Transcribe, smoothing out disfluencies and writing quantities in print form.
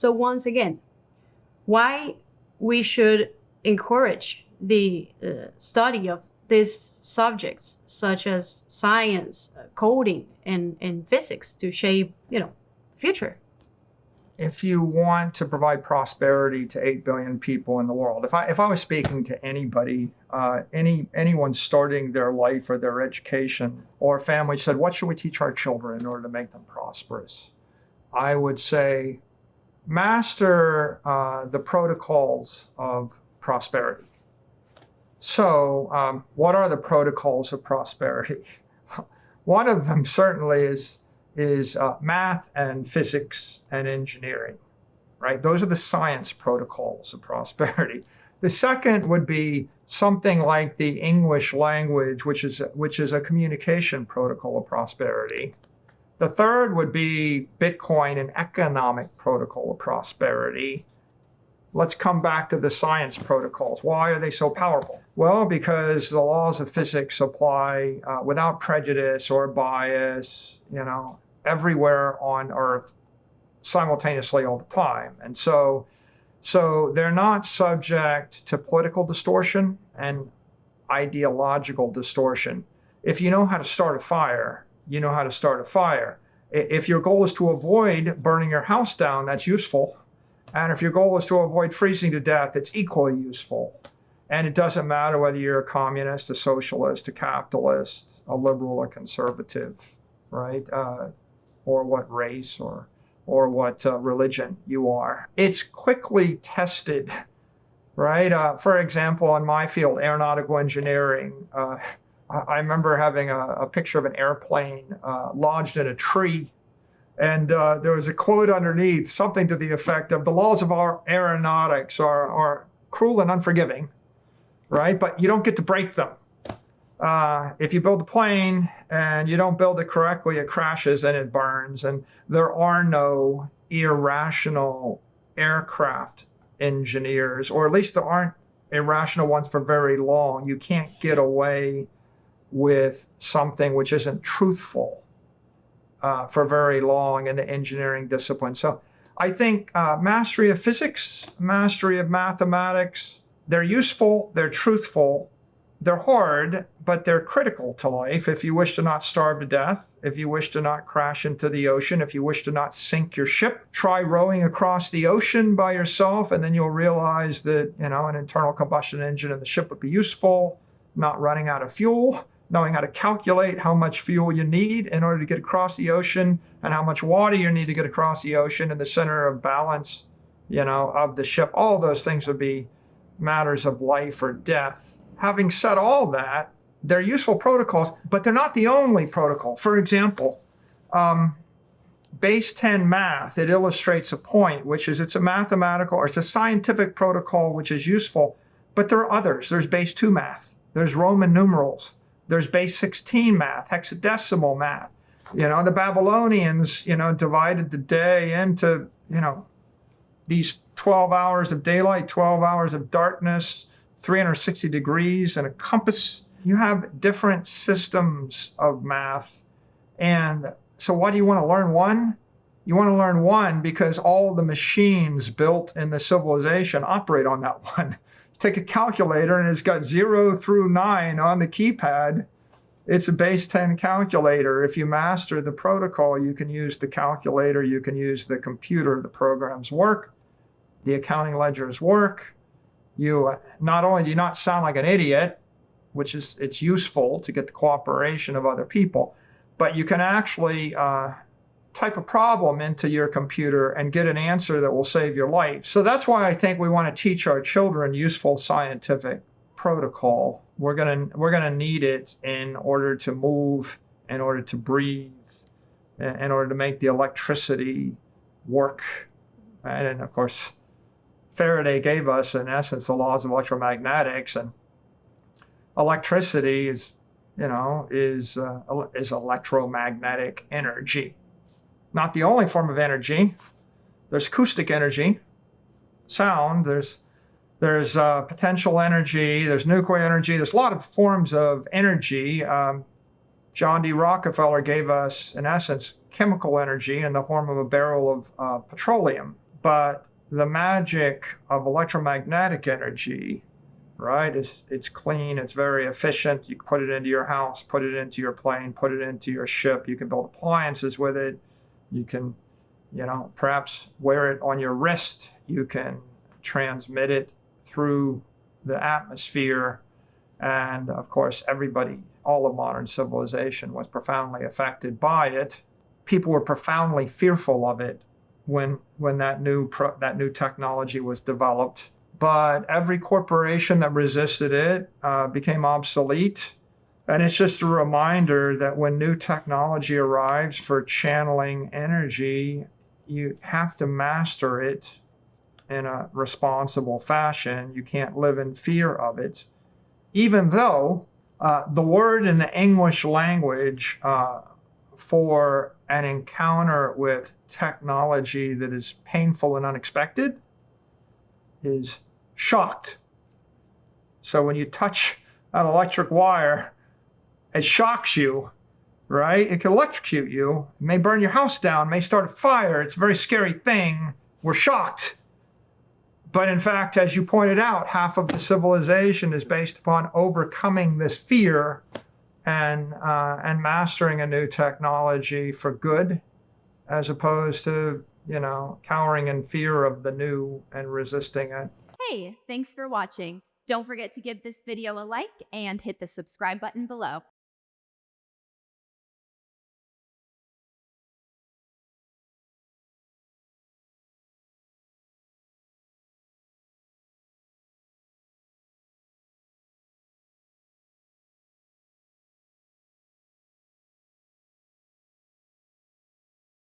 So once again, why we should encourage the study of these subjects such as science, coding, and physics to shape, the future. If you want to provide prosperity to 8 billion people in the world, if I was speaking to anybody, anyone starting their life or their education, or family said, what should we teach our children in order to make them prosperous? I would say, master the protocols of prosperity. So what are the protocols of prosperity? One of them certainly is math and physics and engineering, right? Those are the science protocols of prosperity. The second would be something like the English language, which is a communication protocol of prosperity. The third would be Bitcoin, an economic protocol of prosperity. Let's come back to the science protocols. Why are they so powerful? Well, because the laws of physics apply without prejudice or bias, everywhere on Earth simultaneously all the time. And so they're not subject to political distortion and ideological distortion. If you know how to start a fire, you know how to start a fire. If your goal is to avoid burning your house down, that's useful. And if your goal is to avoid freezing to death, it's equally useful. And it doesn't matter whether you're a communist, a socialist, a capitalist, a liberal, a conservative, right? Or what race or what religion you are. It's quickly tested, right? For example, in my field, aeronautical engineering, I remember having a picture of an airplane lodged in a tree. And there was a quote underneath, something to the effect of, the laws of our aeronautics are cruel and unforgiving, right? But you don't get to break them. If you build a plane and you don't build it correctly, it crashes and it burns. And there are no irrational aircraft engineers, or at least there aren't irrational ones for very long. You can't get away with something which isn't truthful for very long in the engineering discipline. So I think mastery of physics, mastery of mathematics, they're useful, they're truthful, they're hard, but they're critical to life. If you wish to not starve to death, if you wish to not crash into the ocean, if you wish to not sink your ship, try rowing across the ocean by yourself, and then you'll realize that, an internal combustion engine in the ship would be useful, not running out of fuel, knowing how to calculate how much fuel you need in order to get across the ocean and how much water you need to get across the ocean, and the center of balance, of the ship. All those things would be matters of life or death. Having said all that, they're useful protocols, but they're not the only protocol. For example, base 10 math, it illustrates a point, which is it's a scientific protocol which is useful, but there are others. There's base 2 math. There's Roman numerals. There's base 16 math, hexadecimal math. The Babylonians, divided the day into, these 12 hours of daylight, 12 hours of darkness, 360 degrees, and a compass. You have different systems of math. And so why do you want to learn one? You want to learn one because all the machines built in the civilization operate on that one. Take a calculator and it's got 0 through 9 on the keypad. It's a base 10 calculator. If you master the protocol, you can use the calculator, you can use the computer, the programs work, the accounting ledgers work. You not only do you not sound like an idiot, which is, it's useful to get the cooperation of other people, but you can actually type a problem into your computer and get an answer that will save your life. So that's why I think we want to teach our children useful scientific protocol. We're gonna need it in order to move, in order to breathe, in order to make the electricity work. And of course, Faraday gave us, in essence, the laws of electromagnetics, and electricity is electromagnetic energy. Not the only form of energy. There's acoustic energy, sound, there's potential energy, there's nuclear energy, there's a lot of forms of energy. John D. Rockefeller gave us, in essence, chemical energy in the form of a barrel of petroleum. But the magic of electromagnetic energy, right, is it's clean, it's very efficient. You can put it into your house, put it into your plane, put it into your ship. You can build appliances with it. You can, perhaps wear it on your wrist. You can transmit it through the atmosphere. And of course, everybody, all of modern civilization was profoundly affected by it. People were profoundly fearful of it when that new technology was developed. But every corporation that resisted it became obsolete. And it's just a reminder that when new technology arrives for channeling energy, you have to master it in a responsible fashion. You can't live in fear of it. Even though the word in the English language for an encounter with technology that is painful and unexpected is shocked. So when you touch an electric wire, it shocks you, right? It can electrocute you, it may burn your house down, may start a fire. It's a very scary thing. We're shocked. But in fact, as you pointed out, half of the civilization is based upon overcoming this fear and mastering a new technology for good, as opposed to, cowering in fear of the new and resisting it. Hey, thanks for watching. Don't forget to give this video a like and hit the subscribe button below.